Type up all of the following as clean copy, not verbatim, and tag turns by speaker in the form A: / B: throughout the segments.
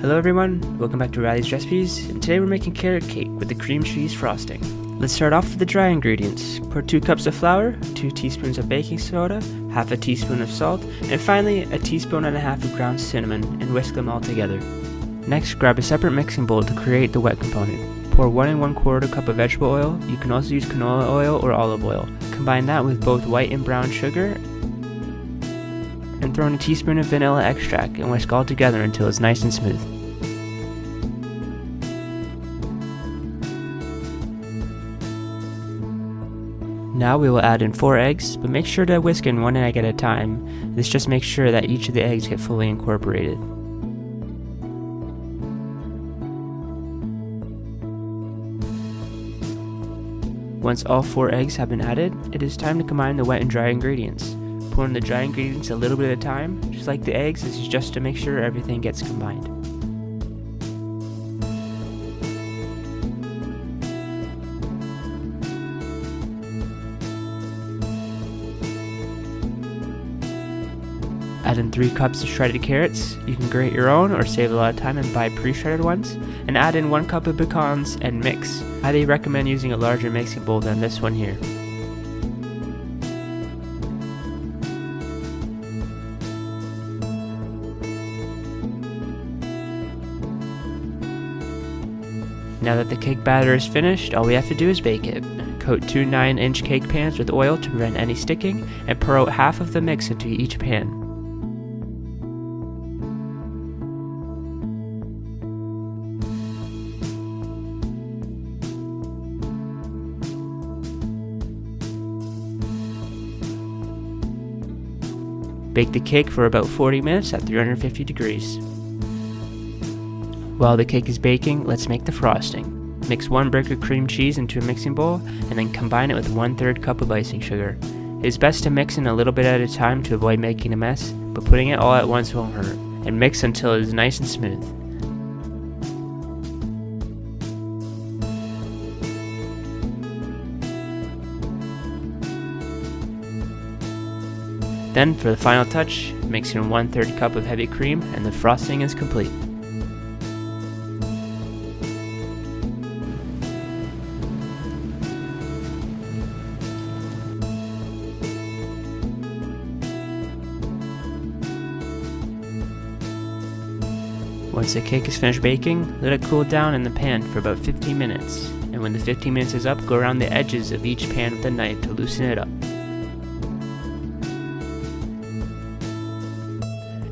A: Hello everyone, welcome back to Riley's Recipes, and today we're making carrot cake with the cream cheese frosting. Let's start off with the dry ingredients. Pour 2 cups of flour, 2 teaspoons of baking soda, half a teaspoon of salt, and finally a teaspoon and a half of ground cinnamon, and whisk them all together. Next, grab a separate mixing bowl to create the wet component. Pour 1 1/4 cup of vegetable oil. You can also use canola oil or olive oil. Combine that with both white and brown sugar, and throw in a teaspoon of vanilla extract and whisk all together until it's nice and smooth. Now we will add in 4 eggs, but make sure to whisk in 1 egg at a time. This just makes sure that each of the eggs get fully incorporated. Once all 4 eggs have been added, it is time to combine the wet and dry ingredients. Pour in the dry ingredients a little bit at a time. Just like the eggs, this is just to make sure everything gets combined. Add in 3 cups of shredded carrots. You can grate your own or save a lot of time and buy pre-shredded ones. And add in 1 cup of pecans and mix. I highly recommend using a larger mixing bowl than this one here. Now that the cake batter is finished, all we have to do is bake it. Coat 2 9-inch cake pans with oil to prevent any sticking, and pour out half of the mix into each pan. Bake the cake for about 40 minutes at 350 degrees. While the cake is baking, let's make the frosting. Mix 1 brick of cream cheese into a mixing bowl and then combine it with 1/3 cup of icing sugar. It is best to mix in a little bit at a time to avoid making a mess, but putting it all at once won't hurt. And mix until it is nice and smooth. Then, for the final touch, mix in 1/3 cup of heavy cream and the frosting is complete. Once the cake is finished baking, let it cool down in the pan for about 15 minutes. And when the 15 minutes is up, go around the edges of each pan with a knife to loosen it up.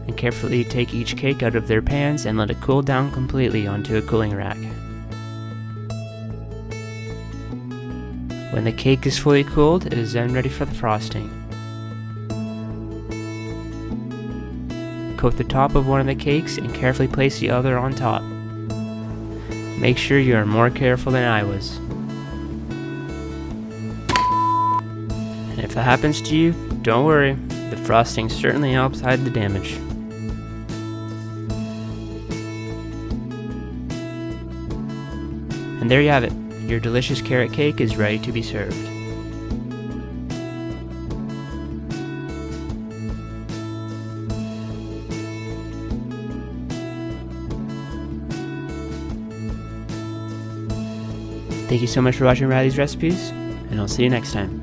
A: And carefully take each cake out of their pans and let it cool down completely onto a cooling rack. When the cake is fully cooled, it is then ready for the frosting. Coat the top of one of the cakes and carefully place the other on top. Make sure you are more careful than I was. And if that happens to you, don't worry, the frosting certainly helps hide the damage. And there you have it, your delicious carrot cake is ready to be served. Thank you so much for watching Riley's Recipes, and I'll see you next time.